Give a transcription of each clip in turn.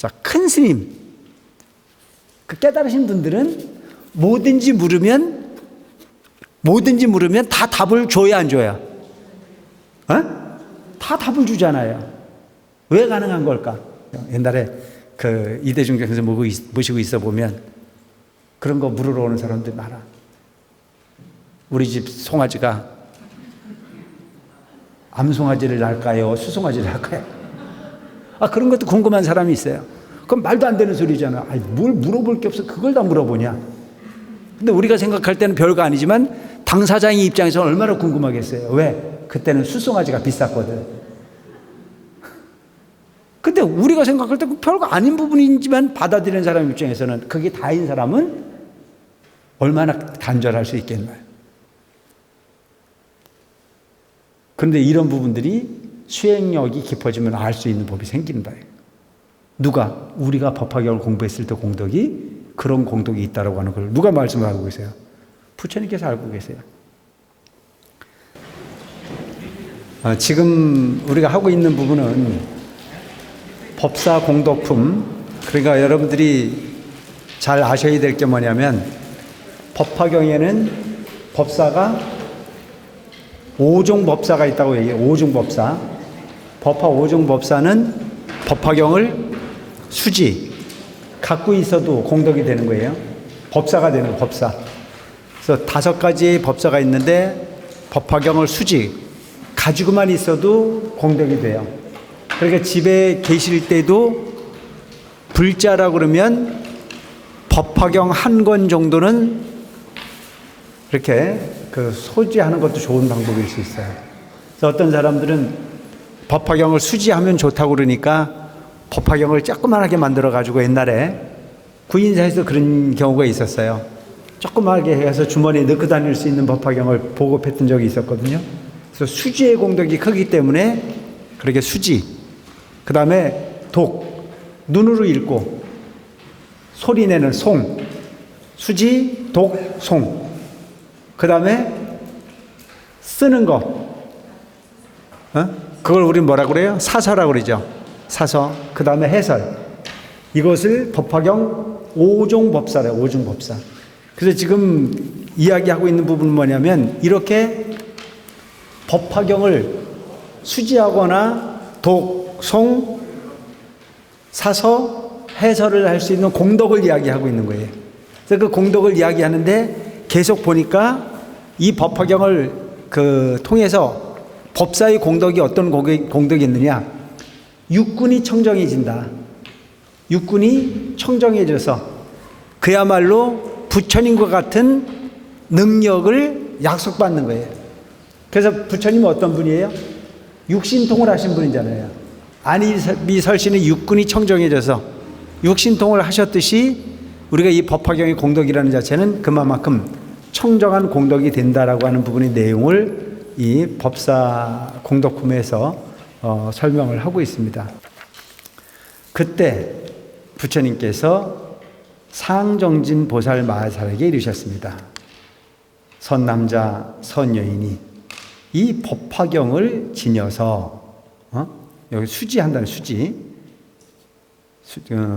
자, 큰 스님, 그 깨달으신 분들은 뭐든지 물으면 다 답을 줘야 안 줘야? 다 답을 주잖아요. 왜 가능한 걸까? 옛날에 그 이대중 교수 모시고 있어 보면 그런 거 물으러 오는 사람들 많아. 우리 집 송아지가 암송아지를 낳을까요? 수송아지를 낳을까요? 그런 것도 궁금한 사람이 있어요. 그럼 말도 안 되는 소리잖아. 뭘 물어볼 게 없어. 그걸 다 물어보냐. 근데 우리가 생각할 때는 별거 아니지만 당사자의 입장에서는 얼마나 궁금하겠어요. 왜? 그때는 수송아지가 비쌌거든. 근데 우리가 생각할 때 별거 아닌 부분이지만 받아들이는 사람 입장에서는 그게 다인 사람은 얼마나 간절할 수 있겠나요? 그런데 이런 부분들이 수행력이 깊어지면 알 수 있는 법이 생긴다. 누가? 우리가 법화경을 공부했을 때 공덕이 그런 공덕이 있다고 하는 걸 누가 말씀을 하고 계세요? 부처님께서 알고 계세요. 지금 우리가 하고 있는 부분은 법사 공덕품, 그러니까 여러분들이 잘 아셔야 될 게 뭐냐면 법화경에는 법사가 5종 법사가 있다고 얘기해요. 5종 법사. 법화 5종 법사는 법화경을 수지, 갖고 있어도 공덕이 되는 거예요. 법사가 되는 거예요, 법사. 그래서 5가지의 법사가 있는데 법화경을 수지, 가지고만 있어도 공덕이 돼요. 그러니까 집에 계실 때도 불자라고 그러면 법화경 한 권 정도는 이렇게 소지하는 것도 좋은 방법일 수 있어요. 그래서 어떤 사람들은 법화경을 수지하면 좋다고 그러니까 법화경을 조그만하게 만들어가지고 옛날에 구인사에서 그런 경우가 있었어요. 조그만하게 해서 주머니에 넣고 다닐 수 있는 법화경을 보급했던 적이 있었거든요. 그래서 수지의 공덕이 크기 때문에 그렇게 수지, 그 다음에 독, 눈으로 읽고 소리 내는 송, 수지, 독, 송, 그 다음에 쓰는 거, 그걸 우리 뭐라고 그래요? 사서라고 그러죠. 사서. 그 다음에 해설. 이것을 법화경 5종 법사래요. 5종 법사. 그래서 지금 이야기하고 있는 부분은 뭐냐면 이렇게 법화경을 수지하거나 독, 송, 사서, 해설을 할 수 있는 공덕을 이야기하고 있는 거예요. 그래서 그 공덕을 이야기하는데 계속 보니까 이 법화경을 통해서 법사의 공덕이 어떤 공덕이 있느냐. 육군이 청정해진다. 육군이 청정해져서 그야말로 부처님과 같은 능력을 약속받는 거예요. 그래서 부처님은 어떤 분이에요? 육신통을 하신 분이잖아요. 아니미설신의 육군이 청정해져서 육신통을 하셨듯이 우리가 이 법화경의 공덕이라는 자체는 그만큼 청정한 공덕이 된다라고 하는 부분의 내용을 이 법사 공덕품에서 설명을 하고 있습니다. 그때 부처님께서 상정진 보살 마하사에게 이르셨습니다. 선남자 선여인이 이 법화경을 지녀서 여기 수지한다는 수지,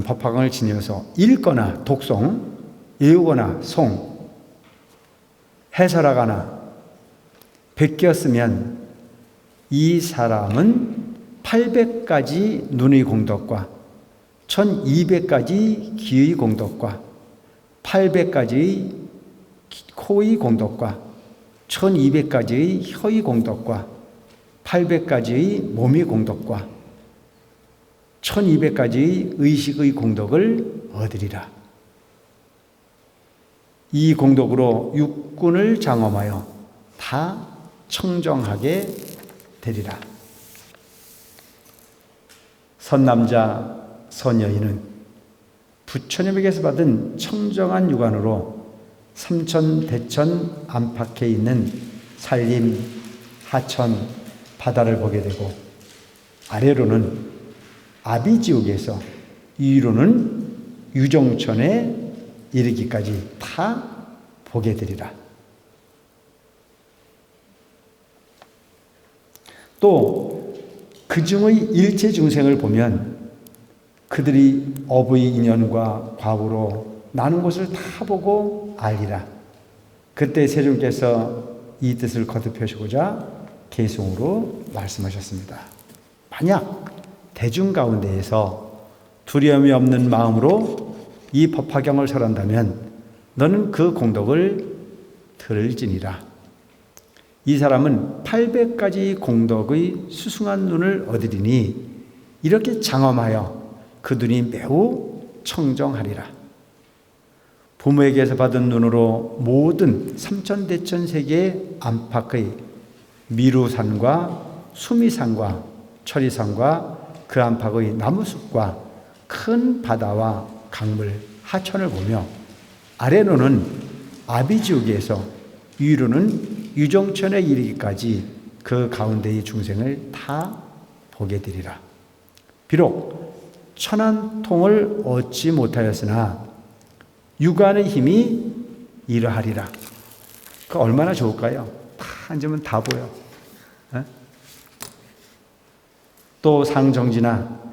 법화경을 지녀서 읽거나 독송, 외우거나 송, 해설하거나 베꼈으면 이 사람은 800가지 눈의 공덕과 1200가지 귀의 공덕과 800가지의 코의 공덕과 1200가지의 혀의 공덕과 800가지의 몸의 공덕과 1200가지의 의식의 공덕을 얻으리라. 이 공덕으로 육군을 장엄하여 다 청정하게 되리라. 선남자 선여인은 부처님에게서 받은 청정한 육안으로 삼천 대천 안팎에 있는 산림, 하천, 바다를 보게 되고 아래로는 아비지옥에서 위로는 유정천에 이르기까지 다 보게 되리라. 또 그중의 일체 중생을 보면 그들이 어부의 인연과 과부로 나는 것을 다 보고 알리라. 그때 세존께서 이 뜻을 거듭하시고자 계송으로 말씀하셨습니다. 만약 대중 가운데에서 두려움이 없는 마음으로 이 법화경을 설한다면 너는 그 공덕을 들을지니라. 이 사람은 800가지 공덕의 수승한 눈을 얻으리니 이렇게 장엄하여 그 눈이 매우 청정하리라. 부모에게서 받은 눈으로 모든 삼천대천세계의 안팎의 미루산과 수미산과 철이산과 그 안팎의 나무숲과 큰 바다와 강물, 하천을 보며 아래로는 아비지옥에서 위로는 유정천에 이르기까지 그 가운데의 중생을 다 보게 되리라. 비록 천한통을 얻지 못하였으나 육안의 힘이 이러하리라. 그 얼마나 좋을까요? 다 앉으면 다 보여. 에? 또 상정진아.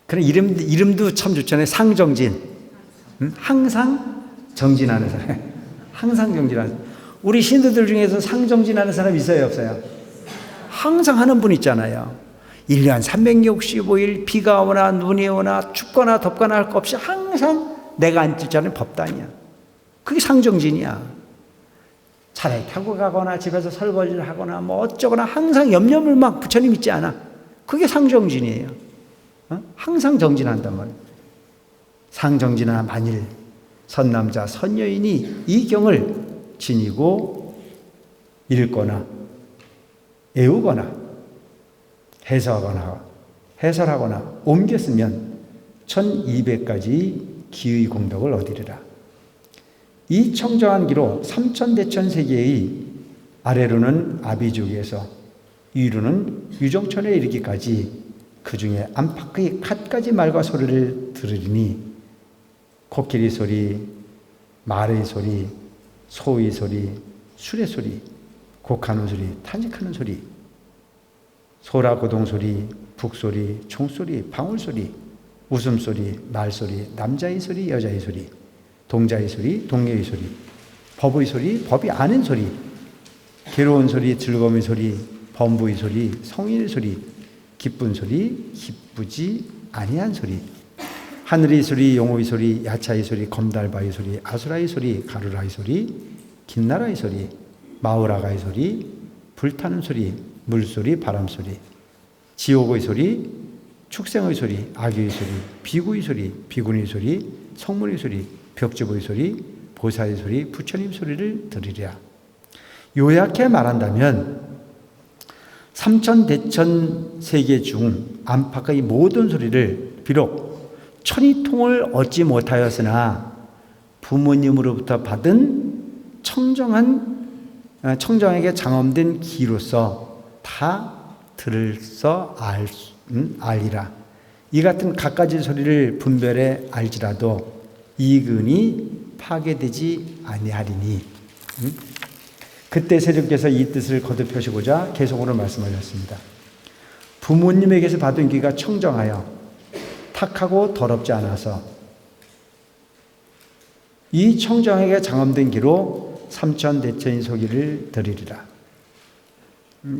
그런 이름도 참 좋잖아요. 상정진. 응? 항상 정진하는 사람. 항상 정진하는 사람. 우리 신도들 중에서 상정진하는 사람 있어요, 없어요? 항상 하는 분 있잖아요. 1년 365일 비가 오나 눈이 오나 춥거나 덥거나 할 것 없이 항상 내가 앉을 자는 법당이야. 그게 상정진이야. 차라리 타고 가거나 집에서 설거지를 하거나 뭐 어쩌거나 항상 염려물 막 부처님 있지 않아. 그게 상정진이에요. 어? 항상 정진한단 말이에요. 상정진아 만일 선남자 선여인이 이 경을 지니고 읽거나 애우거나 해설하거나 옮겼으면 1200가지 기의 공덕을 얻으리라. 이 청정한 기로 삼천대천세계의 아래로는 아비지옥에서 위로는 유정천에 이르기까지 그 중에 안팎의 갖가지 말과 소리를 들으리니 코끼리 소리, 말의 소리, 소의 소리, 수레 소리, 곡하는 소리, 탄식하는 소리, 소라고동 소리, 북소리, 총소리, 방울소리, 웃음소리, 말소리, 남자의 소리, 여자의 소리, 동자의 소리, 동료의 소리, 법의 소리, 법이 아는 소리, 괴로운 소리, 즐거움의 소리, 범부의 소리, 성인의 소리, 기쁜 소리, 기쁘지 아니한 소리, 하늘의 소리, 용호의 소리, 야차의 소리, 검달바의 소리, 아수라의 소리, 가루라의 소리, 긴나라의 소리, 마우라가의 소리, 불타는 소리, 물소리, 바람소리, 지옥의 소리, 축생의 소리, 악의 소리, 비구의 소리, 비군의 소리, 성문의 소리, 벽지보의 소리, 보사의 소리, 부처님 소리를 들으리라. 요약해 말한다면 삼천대천 세계 중 안팎의 모든 소리를 비록 천이통을 얻지 못하였으나 부모님으로부터 받은 청정에게 장엄된 기로서 다 들을서 알리라. 이 같은 갖가지 소리를 분별해 알지라도 이근이 파괴되지 아니하리니. 그때 세존께서 이 뜻을 거듭하시고자 계속으로 말씀하셨습니다. 부모님에게서 받은 귀가 청정하여 탁하고 더럽지 않아서 이 청정에게 장엄된 귀로 삼천대천의 소리를 들으리라.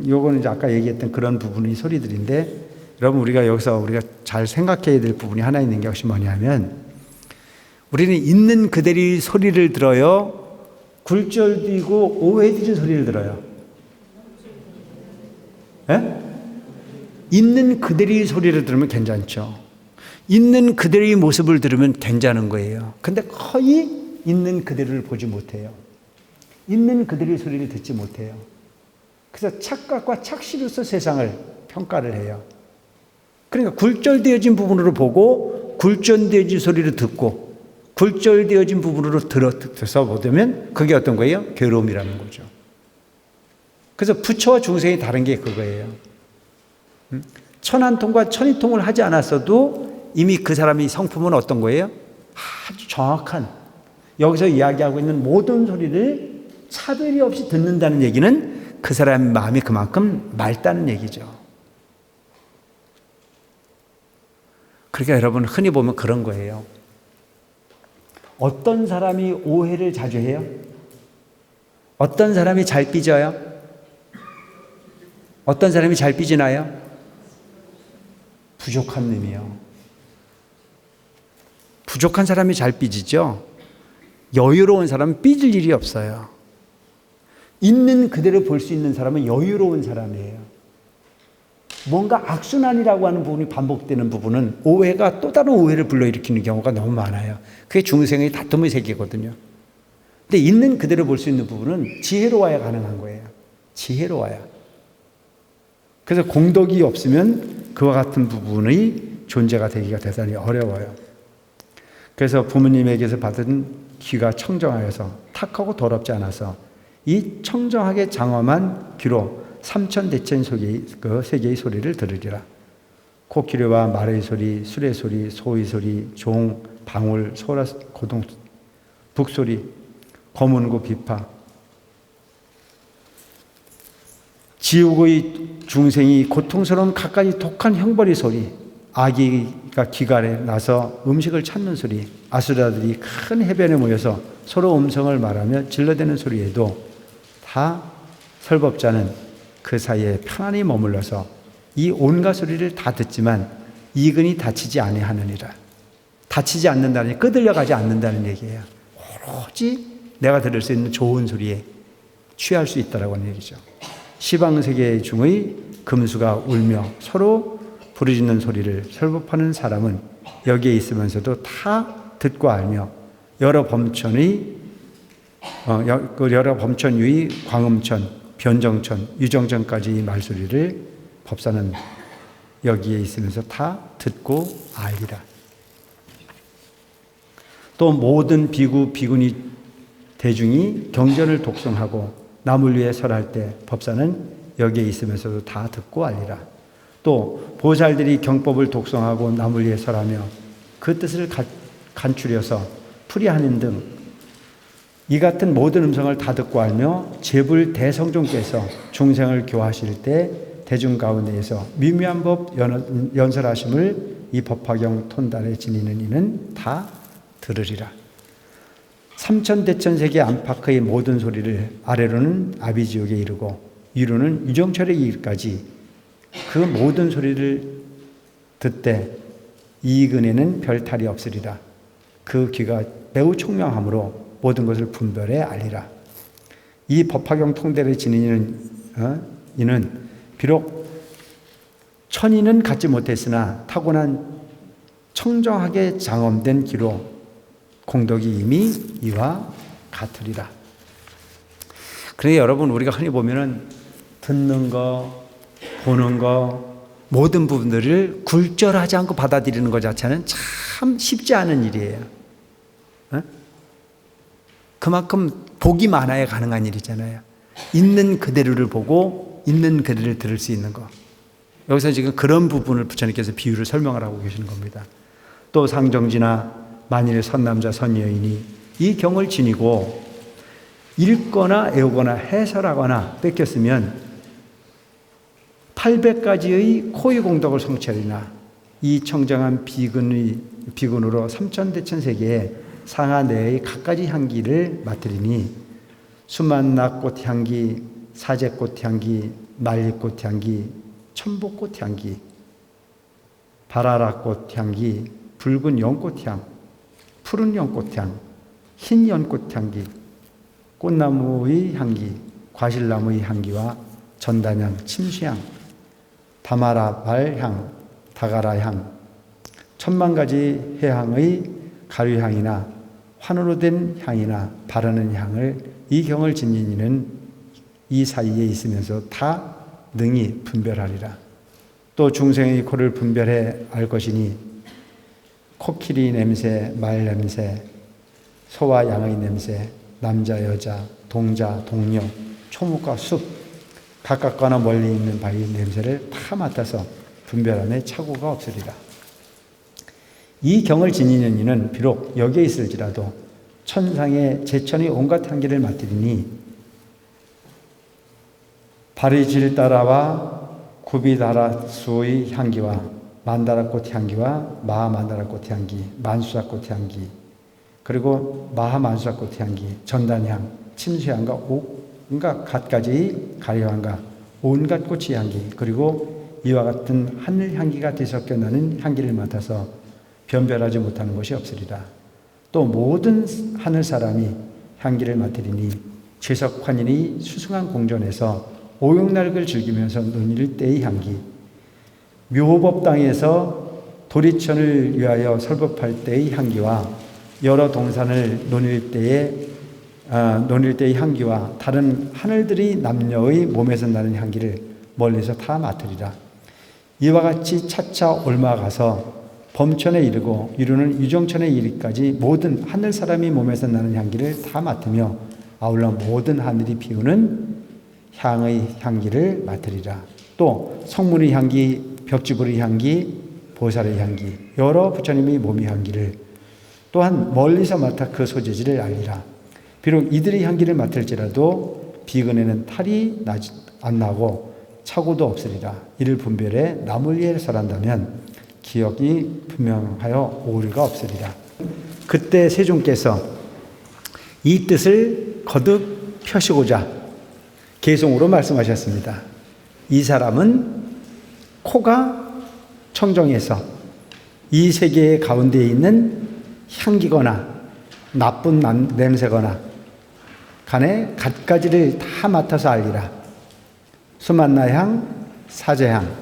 요거는 이제 아까 얘기했던 그런 부분의 소리들인데, 여러분 우리가 여기서 우리가 잘 생각해야 될 부분이 하나 있는 게 혹시 뭐냐면, 우리는 있는 그대로의 소리를 들어요, 굴절되고 오해되는 소리를 들어요. 에? 있는 그대로의 소리를 들으면 괜찮죠. 있는 그대로의 모습을 들으면 괜찮은 거예요. 근데 거의 있는 그대로를 보지 못해요. 있는 그대로의 소리를 듣지 못해요. 그래서 착각과 착시로서 세상을 평가를 해요. 그러니까 굴절되어진 부분으로 보고 굴절되어진 소리를 듣고 굴절되어진 부분으로 들어서 보면 그게 어떤 거예요? 괴로움이라는 거죠. 그래서 부처와 중생이 다른 게 그거예요. 천한통과 천이통을 하지 않았어도 이미 그 사람의 성품은 어떤 거예요? 아주 정확한, 여기서 이야기하고 있는 모든 소리를 차별이 없이 듣는다는 얘기는 그 사람의 마음이 그만큼 맑다는 얘기죠. 그러니까 여러분 흔히 보면 그런 거예요. 어떤 사람이 오해를 자주 해요? 어떤 사람이 잘 삐져요? 어떤 사람이 잘 삐지나요? 부족한 놈이요. 부족한 사람이 잘 삐지죠? 여유로운 사람은 삐질 일이 없어요. 있는 그대로 볼 수 있는 사람은 여유로운 사람이에요. 뭔가 악순환이라고 하는 부분이 반복되는 부분은 오해가 또 다른 오해를 불러일으키는 경우가 너무 많아요. 그게 중생의 다툼의 세계거든요. 근데 있는 그대로 볼 수 있는 부분은 지혜로워야 가능한 거예요. 지혜로워야. 그래서 공덕이 없으면 그와 같은 부분의 존재가 되기가 대단히 어려워요. 그래서 부모님에게서 받은 귀가 청정하여서 탁하고 더럽지 않아서 이 청정하게 장엄한 귀로 삼천대천 그 세계의 소리를 들으리라. 코끼리와 말의 소리, 수레 소리, 소의 소리, 종, 방울, 소라, 고동, 북소리, 거문고 비파, 지옥의 중생이 고통스러운 갖가지 독한 형벌의 소리, 아기가 기갈에 나서 음식을 찾는 소리, 아수라들이 큰 해변에 모여서 서로 음성을 말하며 질러대는 소리에도 다 설법자는 그 사이에 편안히 머물러서 이 온갖 소리를 다 듣지만 이근이 다치지 아니하느니라. 다치지 않는다는, 끄들려가지 않는다는 얘기예요. 오로지 내가 들을 수 있는 좋은 소리에 취할 수 있다라고 하는 얘기죠. 시방세계 중의 금수가 울며 서로 부르짖는 소리를 설법하는 사람은 여기에 있으면서도 다 듣고 알며 여러 범천의 광음천, 변정천, 유정천까지 이 말소리를 법사는 여기에 있으면서 다 듣고 알리라. 또 모든 비구, 비구니 대중이 경전을 독송하고 나물 위에 설할 때 법사는 여기에 있으면서도 다 듣고 알리라. 또 보살들이 경법을 독송하고 나물 위에 설하며 그 뜻을 간추려서 풀이하는 등 이 같은 모든 음성을 다 듣고 알며 제불 대성종께서 중생을 교하실 때 대중 가운데에서 미묘한 법 연설하심을 이 법화경 톤달에 지니는 이는 다 들으리라. 삼천대천세계 안팎의 모든 소리를 아래로는 아비지옥에 이르고 위로는 유정철에 이르기까지 그 모든 소리를 듣되 이근에는 별 탈이 없으리라. 그 귀가 매우 총명하므로 모든 것을 분별해 알리라. 이 법화경 통달에 지니는 이는 비록 천인은 갖지 못했으나 타고난 청정하게 장엄된 귀로 공덕이 이미 이와 같으리라. 그래 여러분, 우리가 흔히 보면은 듣는 거, 보는 거, 모든 부분들을 굴절하지 않고 받아들이는 것 자체는 참 쉽지 않은 일이에요. 그만큼 복이 많아야 가능한 일이잖아요. 있는 그대로를 보고 있는 그대로를 들을 수 있는 것. 여기서 지금 그런 부분을 부처님께서 비유를 설명을 하고 계시는 겁니다. 또 상정지나 만일 선남자 선여인이 이 경을 지니고 읽거나 애우거나 해설하거나 뺏겼으면 800가지의 코의 공덕을 성취하리나 이 청정한 비근으로 삼천대천세계에 상하 내의 갖가지 향기를 맡으리니 수만낙꽃 향기, 사제꽃 향기, 말리꽃 향기, 천복꽃 향기, 바라라꽃 향기, 붉은 연꽃 향, 푸른 연꽃 향, 흰 연꽃 향기, 꽃나무의 향기, 과실나무의 향기와 전단향, 침수향, 다마라발 향, 다가라향, 천만 가지 해향의 가류향이나 환으로 된 향이나 바르는 향을 이 경을 지닌 이는 이 사이에 있으면서 다 능히 분별하리라. 또 중생의 코를 분별해 알 것이니 코끼리 냄새, 말 냄새, 소와 양의 냄새, 남자, 여자, 동자, 동료, 초목과 숲, 가깝거나 멀리 있는 바의 냄새를 다 맡아서 분별함에 착오가 없으리라. 이 경을 지니는 이는 비록 여기에 있을지라도 천상의 제천의 온갖 향기를 맡으리니 바리질따라와 구비다라수의 향기와 만다라꽃 향기와 마하만다라꽃 향기, 만수사꽃 향기, 그리고 마하만수사꽃 향기, 전단향, 침수향과 온갖 갖가지 가리향과 온갖 꽃의 향기, 그리고 이와 같은 하늘 향기가 뒤섞여 나는 향기를 맡아서 변별하지 못하는 것이 없으리라. 또 모든 하늘 사람이 향기를 맡으리니 최석환인이 수승한 공전에서 오용날을 즐기면서 논일 때의 향기, 묘법 땅에서 도리천을 위하여 설법할 때의 향기와 여러 동산을 논일 때의 향기와 다른 하늘들이 남녀의 몸에서 나는 향기를 멀리서 다 맡으리라. 이와 같이 차차 옮아가서 범천에 이르고 이루는 유정천에 이르기까지 모든 하늘 사람이 몸에서 나는 향기를 다 맡으며 아울러 모든 하늘이 피우는 향의 향기를 맡으리라. 또 성문의 향기, 벽지불의 향기, 보살의 향기, 여러 부처님의 몸의 향기를 또한 멀리서 맡아 그 소재지를 알리라. 비록 이들의 향기를 맡을지라도 비근에는 탈이 안 나고 차고도 없으리라. 이를 분별해 남을 위해 설한다면 기억이 분명하여 오류가 없으리라. 그때 세존께서 이 뜻을 거듭 펴시고자 개송으로 말씀하셨습니다. 이 사람은 코가 청정해서 이 세계 가운데에 있는 향기거나 나쁜 냄새거나 간에 갖가지를 다 맡아서 알리라. 수만나향, 사제향,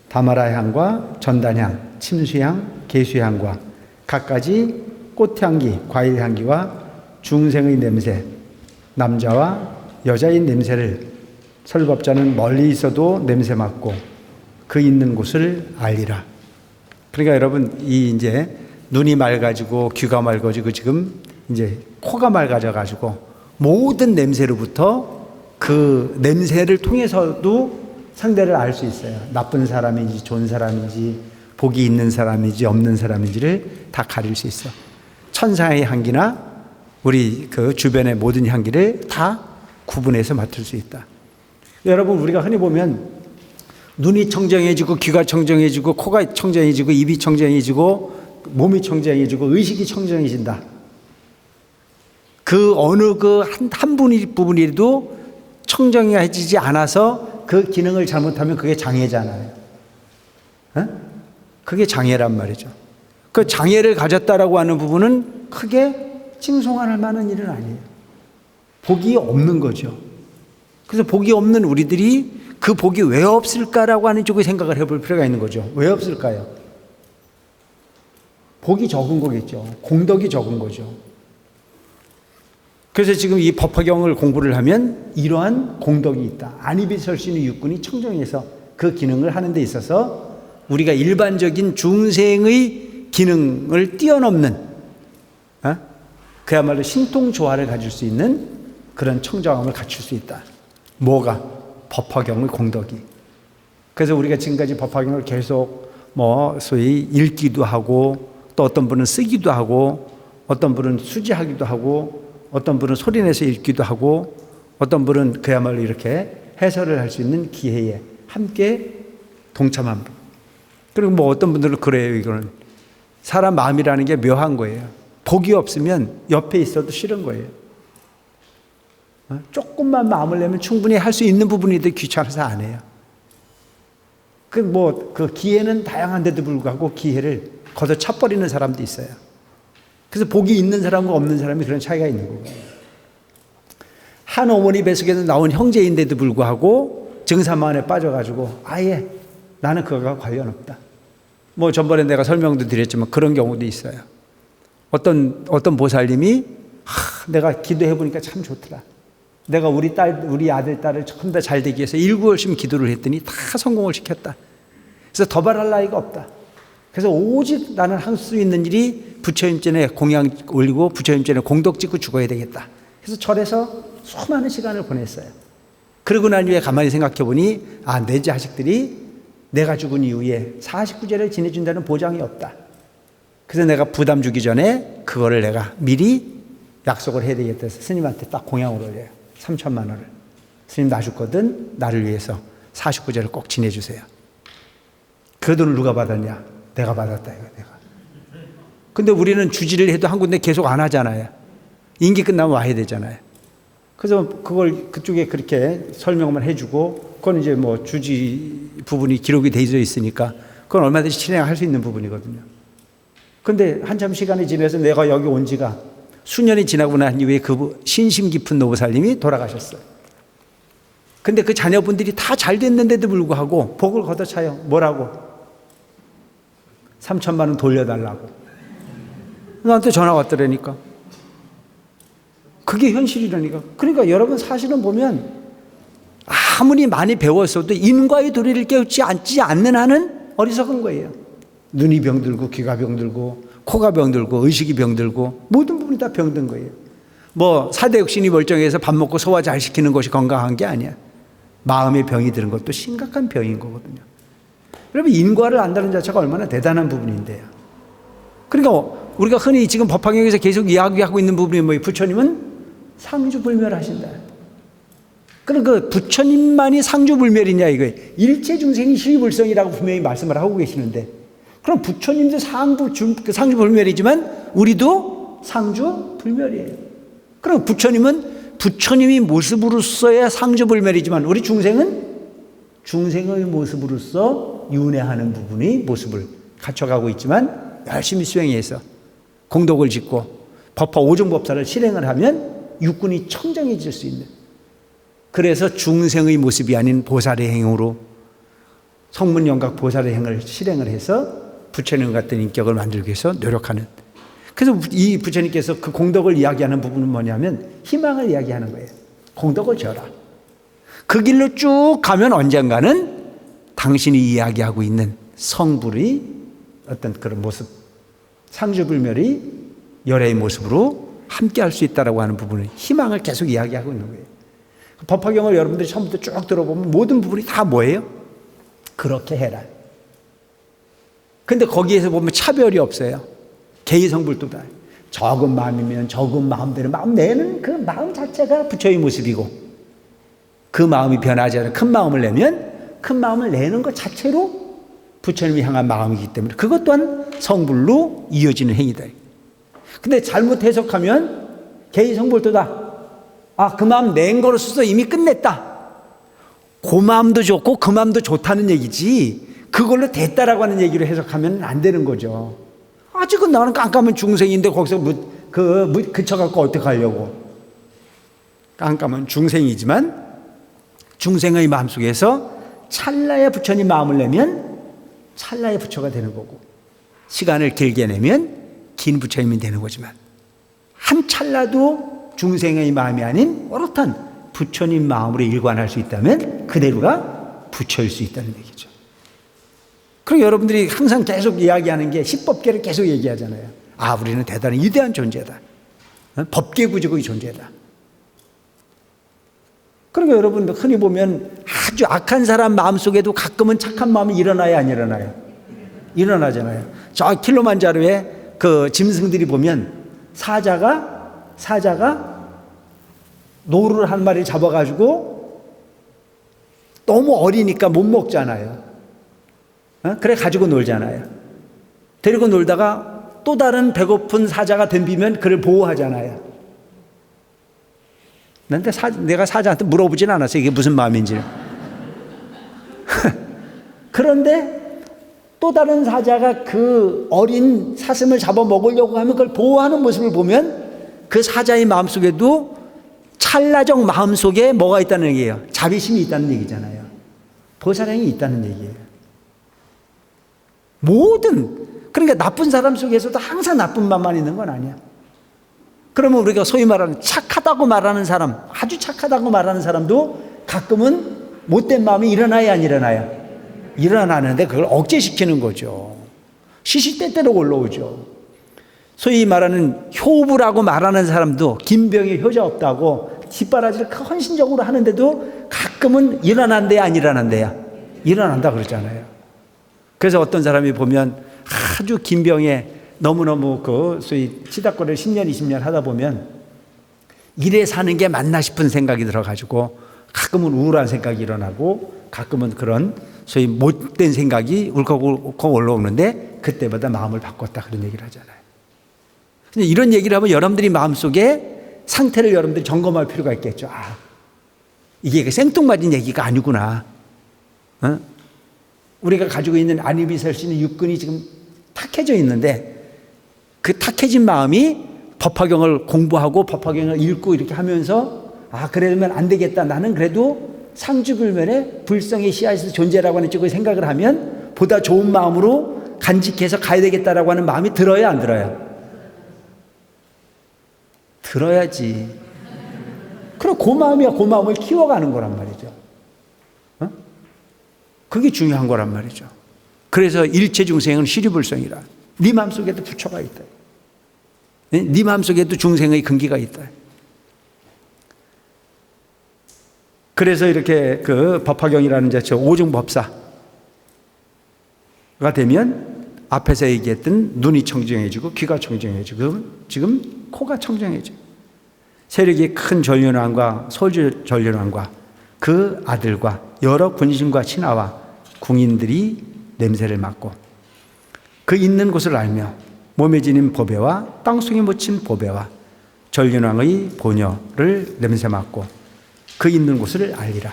다마라향과 전단향, 침수향, 계수향과 갖가지 꽃향기, 과일향기와 중생의 냄새, 남자와 여자의 냄새를 설법자는 멀리 있어도 냄새 맡고 그 있는 곳을 알리라. 그러니까 여러분, 이 이제 눈이 맑아지고 귀가 맑아지고 지금 이제 코가 맑아져가지고 모든 냄새로부터 그 냄새를 통해서도 상대를 알 수 있어요. 나쁜 사람인지 좋은 사람인지 복이 있는 사람인지 없는 사람인지를 다 가릴 수 있어. 천사의 향기나 우리 그 주변의 모든 향기를 다 구분해서 맡을 수 있다. 여러분, 우리가 흔히 보면 눈이 청정해지고 귀가 청정해지고 코가 청정해지고 입이 청정해지고 몸이 청정해지고 의식이 청정해진다. 그 어느 그 한 부분이라도 청정해지지 않아서 그 기능을 잘못하면 그게 장애잖아요. 그게 장애란 말이죠. 그 장애를 가졌다라고 하는 부분은 크게 칭송할 만한 일은 아니에요. 복이 없는 거죠. 그래서 복이 없는 우리들이 그 복이 왜 없을까라고 하는 쪽에 생각을 해볼 필요가 있는 거죠. 왜 없을까요? 복이 적은 거겠죠. 공덕이 적은 거죠. 그래서 지금 이 법화경을 공부를 하면 이러한 공덕이 있다. 안입이 설 수 있는 육군이 청정해서 그 기능을 하는 데 있어서 우리가 일반적인 중생의 기능을 뛰어넘는 그야말로 신통조화를 가질 수 있는 그런 청정함을 갖출 수 있다. 뭐가? 법화경의 공덕이. 그래서 우리가 지금까지 법화경을 계속 소위 읽기도 하고 또 어떤 분은 쓰기도 하고 어떤 분은 수지하기도 하고 어떤 분은 소리내서 읽기도 하고 어떤 분은 그야말로 이렇게 해설을 할 수 있는 기회에 함께 동참한 분. 그리고 어떤 분들은 그래요. 이거는 사람 마음이라는 게 묘한 거예요. 복이 없으면 옆에 있어도 싫은 거예요. 조금만 마음을 내면 충분히 할 수 있는 부분인데 귀찮아서 안 해요. 그 기회는 다양한데도 불구하고 기회를 걷어차버리는 사람도 있어요. 그래서 복이 있는 사람과 없는 사람이 그런 차이가 있는 거예요. 한 어머니 뱃속에서 나온 형제인데도 불구하고 증사만에 빠져가지고 아예 나는 그거가 관련 없다. 전번에 내가 설명도 드렸지만 그런 경우도 있어요. 어떤 보살님이 내가 기도해보니까 참 좋더라. 내가 우리 아들, 딸을 전부 다 잘 되기 위해서 일구열심 기도를 했더니 다 성공을 시켰다. 그래서 더 바랄 나위가 없다. 그래서 오직 나는 할 수 있는 일이 부처님 전에 공양 올리고 부처님 전에 공덕 짓고 죽어야 되겠다. 그래서 절에서 수많은 시간을 보냈어요. 그러고 난 후에 가만히 생각해 보니 내 자식들이 내가 죽은 이후에 49제를 지내준다는 보장이 없다. 그래서 내가 부담 주기 전에 그거를 내가 미리 약속을 해야 되겠다 해서 스님한테 딱 공양을 올려요. 3천만 원을. 스님 나 죽거든 나를 위해서 49제를 꼭 지내주세요. 그 돈을 누가 받았냐? 내가 받았다 이거 내가. 근데 우리는 주지를 해도 한 군데 계속 안 하잖아요. 임기 끝나면 와야 되잖아요. 그래서 그걸 그쪽에 그렇게 설명만 해주고, 그건 이제 뭐 주지 부분이 기록이 되어 있으니까 그건 얼마든지 진행할 수 있는 부분이거든요. 근데 한참 시간이 지나서 내가 여기 온 지가 수년이 지나고 난 이후에 그 신심 깊은 노부살님이 돌아가셨어요. 근데 그 자녀분들이 다 잘 됐는데도 불구하고 복을 걷어차요. 뭐라고? 3천만 원 돌려달라고. 나한테 전화 왔더라니까. 그게 현실이라니까. 그러니까 여러분 사실은 보면 아무리 많이 배웠어도 인과의 도리를 깨우치 않는 한은 어리석은 거예요. 눈이 병들고 귀가 병들고 코가 병들고 의식이 병들고 모든 부분이 다 병든 거예요. 뭐 사대육신이 멀쩡해서 밥 먹고 소화 잘 시키는 것이 건강한 게 아니야. 마음의 병이 드는 것도 심각한 병인 거거든요. 여러분 인과를 안다는 자체가 얼마나 대단한 부분인데요. 그러니까 우리가 흔히 지금 법화경에서 계속 이야기하고 있는 부분이 뭐예요? 부처님은 상주불멸하신다. 그럼 그 부처님만이 상주불멸이냐 이거예요. 일체 중생이 시불성이라고 분명히 말씀을 하고 계시는데, 그럼 부처님도 상주불멸이지만 우리도 상주불멸이에요. 그럼 부처님은 부처님이 모습으로서의 상주불멸이지만 우리 중생은 중생의 모습으로서 윤회하는 부분이 모습을 갖춰가고 있지만 열심히 수행해서 공덕을 짓고 법화 오종법사를 실행을 하면 육군이 청정해질 수 있는, 그래서 중생의 모습이 아닌 보살의 행으로 성문영각 보살의 행을 실행을 해서 부처님 같은 인격을 만들기 위해서 노력하는, 그래서 이 부처님께서 그 공덕을 이야기하는 부분은 뭐냐면 희망을 이야기하는 거예요. 공덕을 져라. 그 길로 쭉 가면 언젠가는 당신이 이야기하고 있는 성불의 어떤 그런 모습, 상주불멸이 열애의 모습으로 함께 할 수 있다라고 하는 부분을, 희망을 계속 이야기하고 있는 거예요. 법화경을 여러분들이 처음부터 쭉 들어보면 모든 부분이 다 뭐예요? 그렇게 해라. 근데 거기에서 보면 차별이 없어요. 개의성불도다. 적은 마음이면 적은 마음대로 마음 내는 그 마음 자체가 부처의 모습이고, 그 마음이 변하지 않은 큰 마음을 내면 큰 마음을 내는 것 자체로 부처님이 향한 마음이기 때문에 그것 또한 성불로 이어지는 행위다. 근데 잘못 해석하면 개의성불도다. 아, 그 마음 낸 거로서 이미 끝냈다. 그 마음도 좋고 그 마음도 좋다는 얘기지 그걸로 됐다라고 하는 얘기로 해석하면 안 되는 거죠. 아직은 나는 깜깜한 중생인데 거기서 그쳐갖고 어떻게 하려고. 깜깜한 중생이지만 중생의 마음속에서 찰나의 부처님 마음을 내면 찰나의 부처가 되는 거고, 시간을 길게 내면 긴 부처님이 되는 거지만 한 찰나도 중생의 마음이 아닌 오롯한 부처님 마음으로 일관할 수 있다면 그대로가 부처일 수 있다는 얘기죠. 그리고 여러분들이 항상 계속 이야기하는 게 십법계를 계속 얘기하잖아요. 아, 우리는 대단히 위대한 존재다. 법계구조의 존재다. 그러니까 여러분 흔히 보면 아주 악한 사람 마음속에도 가끔은 착한 마음이 일어나요, 안 일어나요? 일어나잖아요. 저 킬로만자로에 그 짐승들이 보면 사자가 노루를 한 마리 잡아가지고 너무 어리니까 못 먹잖아요. 그래 가지고 놀잖아요. 데리고 놀다가 또 다른 배고픈 사자가 덤비면 그를 보호하잖아요. 내가 사자한테 물어보진 않았어요. 이게 무슨 마음인지. 그런데 또 다른 사자가 그 어린 사슴을 잡아먹으려고 하면 그걸 보호하는 모습을 보면 그 사자의 마음속에도 찰나적 마음속에 뭐가 있다는 얘기예요? 자비심이 있다는 얘기잖아요. 보살행이 있다는 얘기예요. 그러니까 나쁜 사람 속에서도 항상 나쁜 마음만 있는 건 아니야. 그러면 우리가 소위 말하는 착하다고 말하는 사람, 아주 착하다고 말하는 사람도 가끔은 못된 마음이 일어나야 안 일어나요? 일어나는데 그걸 억제시키는 거죠. 시시때때로 올라오죠. 소위 말하는 효부라고 말하는 사람도 김병에 효자 없다고 뒷바라지를 헌신적으로 하는데도 가끔은 일어난대야 안 일어난대야? 일어난다 그러잖아요. 그래서 어떤 사람이 보면 아주 김병에 너무너무 소위 치닫거리를 10년, 20년 하다 보면 이래 사는 게 맞나 싶은 생각이 들어가지고 가끔은 우울한 생각이 일어나고 가끔은 그런 소위 못된 생각이 울컥울컥 올라오는데 그때마다 마음을 바꿨다 그런 얘기를 하잖아요. 근데 이런 얘기를 하면 여러분들이 마음속에 상태를 여러분들이 점검할 필요가 있겠죠. 이게 생뚱맞은 얘기가 아니구나. 우리가 가지고 있는 안입이 설 수 있는 육근이 지금 탁해져 있는데 그 탁해진 마음이 법화경을 공부하고 법화경을 읽고 이렇게 하면서 그러면 안 되겠다. 나는 그래도 상주불면에 불성의 씨앗에서 존재라고 하는 쪽을 생각을 하면 보다 좋은 마음으로 간직해서 가야 되겠다라고 하는 마음이 들어야 안 들어요? 들어야지. 그럼 그 마음이야 그 마음을 키워가는 거란 말이죠. 그게 중요한 거란 말이죠. 그래서 일체 중생은 시류불성이라. 네 마음속에도 부처가 있다. 네 마음속에도 중생의 근기가 있다. 그래서 이렇게 그 법화경이라는 자체 오중법사가 되면 앞에서 얘기했던 눈이 청정해지고 귀가 청정해지고 지금 코가 청정해지고 세력이 큰 전륜왕과 소주 전륜왕과 그 아들과 여러 군신과 신하와 궁인들이 냄새를 맡고 그 있는 곳을 알며 몸에 지닌 보배와 땅속에 묻힌 보배와 전륜왕의 보녀를 냄새 맡고 그 있는 곳을 알리라.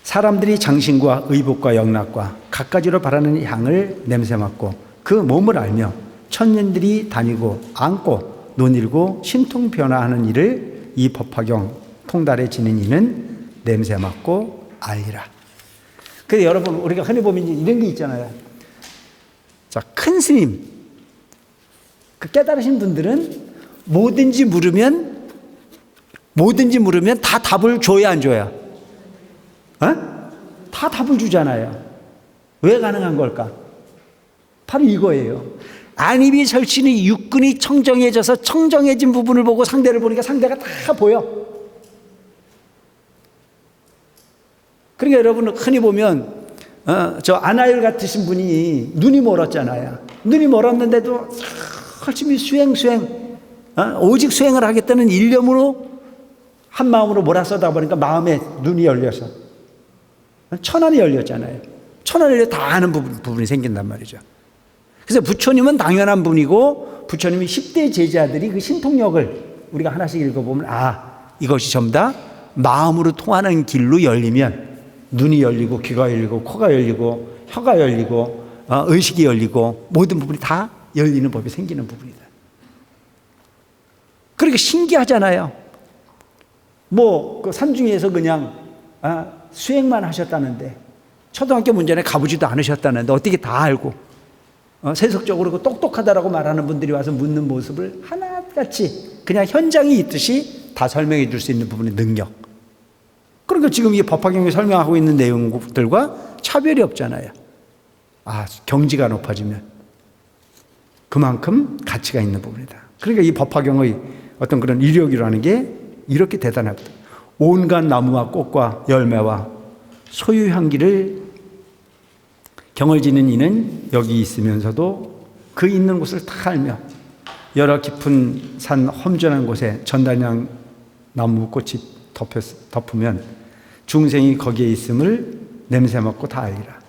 사람들이 장신과 의복과 영락과 갖가지로 바라는 향을 냄새 맡고 그 몸을 알며 천년들이 다니고 안고 논일고 신통 변화하는 일을 이 법화경 통달에 지닌 이는 냄새 맡고 알리라. 그래서 여러분 우리가 흔히 보면 이런 게 있잖아요. 자, 큰 스님, 그 깨달으신 분들은 뭐든지 물으면 다 답을 줘야 안 줘야? 다 답을 주잖아요. 왜 가능한 걸까? 바로 이거예요. 안입이 설치는 육근이 청정해져서 청정해진 부분을 보고 상대를 보니까 상대가 다 보여. 그러니까 여러분 흔히 보면 저 아나일 같으신 분이 눈이 멀었잖아요. 눈이 멀었는데도 열심히 수행 오직 수행을 하겠다는 일념으로 한 마음으로 몰아서다 보니까 마음에 눈이 열려서 천안이 열렸잖아요. 천안이 열려 다 아는 부분이 생긴단 말이죠. 그래서 부처님은 당연한 분이고 부처님이 10대 제자들이 그 신통력을 우리가 하나씩 읽어보면 이것이 전부 다 마음으로 통하는 길로 열리면 눈이 열리고 귀가 열리고 코가 열리고 혀가 열리고 의식이 열리고 모든 부분이 다 열리는 법이 생기는 부분이다. 그러니까 신기하잖아요. 그 산중에서 그냥 수행만 하셨다는데 초등학교 문제는 가보지도 않으셨다는데 어떻게 다 알고 세속적으로 그 똑똑하다라고 말하는 분들이 와서 묻는 모습을 하나같이 그냥 현장이 있듯이 다 설명해 줄 수 있는 부분의 능력. 그러니까 지금 이 법화경이 설명하고 있는 내용들과 차별이 없잖아요. 경지가 높아지면 그만큼 가치가 있는 부분이다. 그러니까 이 법화경의 어떤 그런 이력이라는 게 이렇게 대단하거든. 온갖 나무와 꽃과 열매와 소유 향기를 경을 지는 이는 여기 있으면서도 그 있는 곳을 다 알며 여러 깊은 산 험준한 곳에 전단양 나무 꽃이 덮으면 중생이 거기에 있음을 냄새 맡고 다 알리라.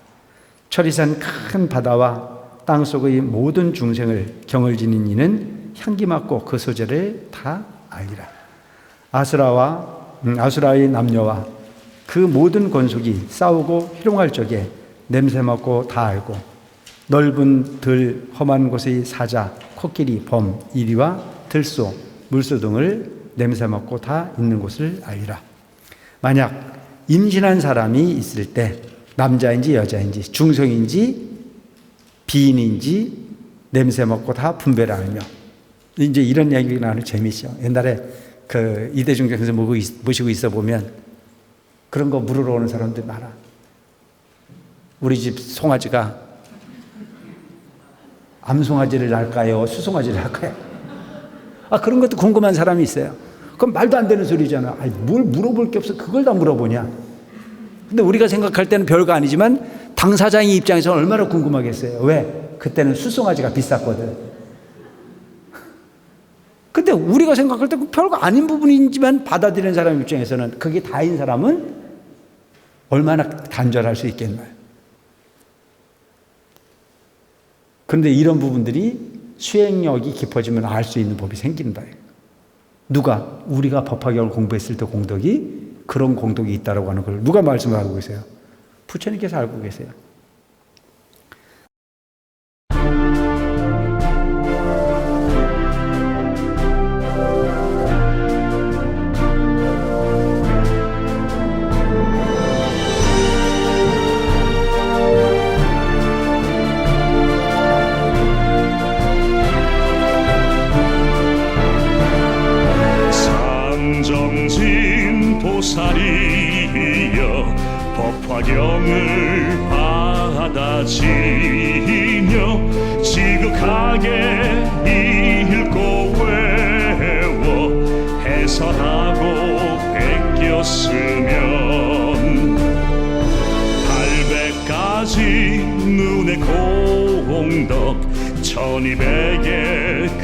철이산 큰 바다와 땅속의 모든 중생을 경을 지닌 이는 향기 맡고 그 소재를 다 알리라. 아수라의 남녀와 그 모든 권속이 싸우고 희롱할 적에 냄새 맡고 다 알고 넓은 들 험한 곳의 사자, 코끼리, 범, 이리와 들소, 물소 등을 냄새 맡고 다 있는 곳을 알리라. 만약 임신한 사람이 있을 때 남자인지 여자인지 중성인지 비인인지 냄새 맡고 다 분별을 알며 이제 이런 얘기가 나는 재미있죠. 옛날에 그 이대중경에서 모시고 있어 보면 그런 거 물으러 오는 사람들 많아. 우리 집 송아지가 암송아지를 낳을까요? 수송아지를 낳을까요? 그런 것도 궁금한 사람이 있어요. 그럼 말도 안 되는 소리잖아. 뭘 물어볼 게 없어. 그걸 다 물어보냐. 근데 우리가 생각할 때는 별거 아니지만 당사자의 입장에서는 얼마나 궁금하겠어요. 왜? 그때는 수송아지가 비쌌거든. 근데 우리가 생각할 때 별거 아닌 부분이지만 받아들이는 사람 입장에서는 그게 다인 사람은 얼마나 간절할 수 있겠나요? 그런데 이런 부분들이 수행력이 깊어지면 알 수 있는 법이 생긴다. 누가? 우리가 법화경을 공부했을 때 공덕이 그런 공덕이 있다고 하는 걸 누가 말씀을 하고 계세요? 부처님께서 알고 계세요. 상정진 보살이여 법화경을 받아지며 지극하게 읽고 외워 해설하고 베꼈으면 800가지 눈의 공덕 1200의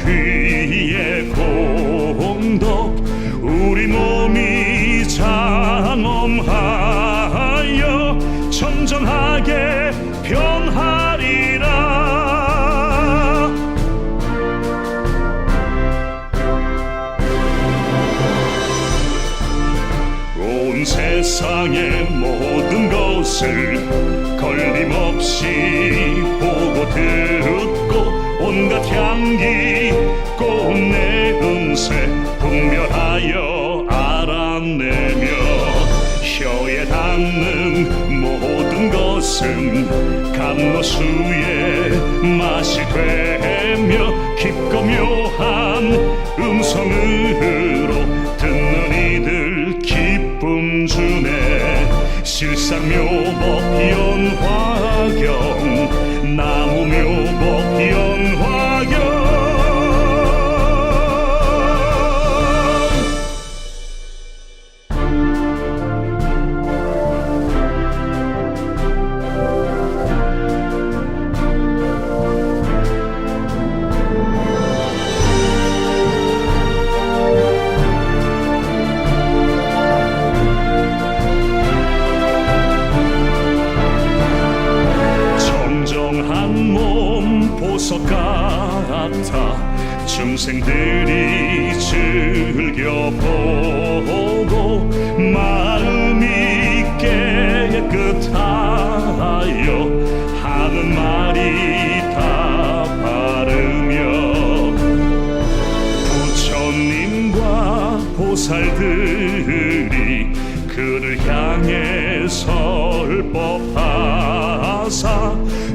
귀의 공덕 우리 몸이 장엄하여 청정하게 변하리라. 온 세상의 모든 것을 걸림없이 보고 듣고 온갖 향기 꽃내 음색 분별하여 알아내며 혀에 닿는 모든 것은 감로수의 맛이 되며 깊고 묘한 음성으로 듣는 이들 기쁨 주네. 실상묘법 연화경 나무묘법 연화경 보석 같아 중생들이 즐겨보고 마음이 깨끗하여 하는 말이 다 바르며 부처님과 보살들이 그를 향해 설법하사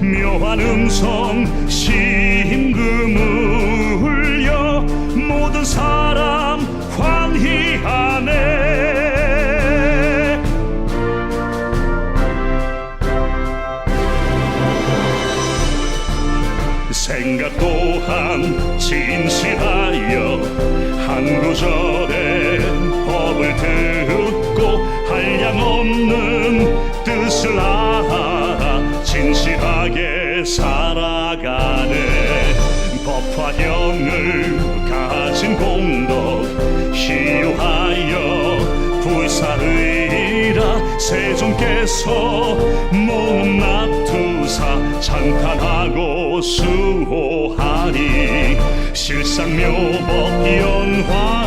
묘한 음성 심금을 울려 모든 사람 환희하네. 생각 또한 진실하여 한 구절의 법을 듣고 한량 없는 뜻을 알아 진실하게 살아가네. 법화경을 가진 공덕 희유하여 불사의라 세존께서 몸 납두사 찬탄하고 수호하리. 실상묘법 연화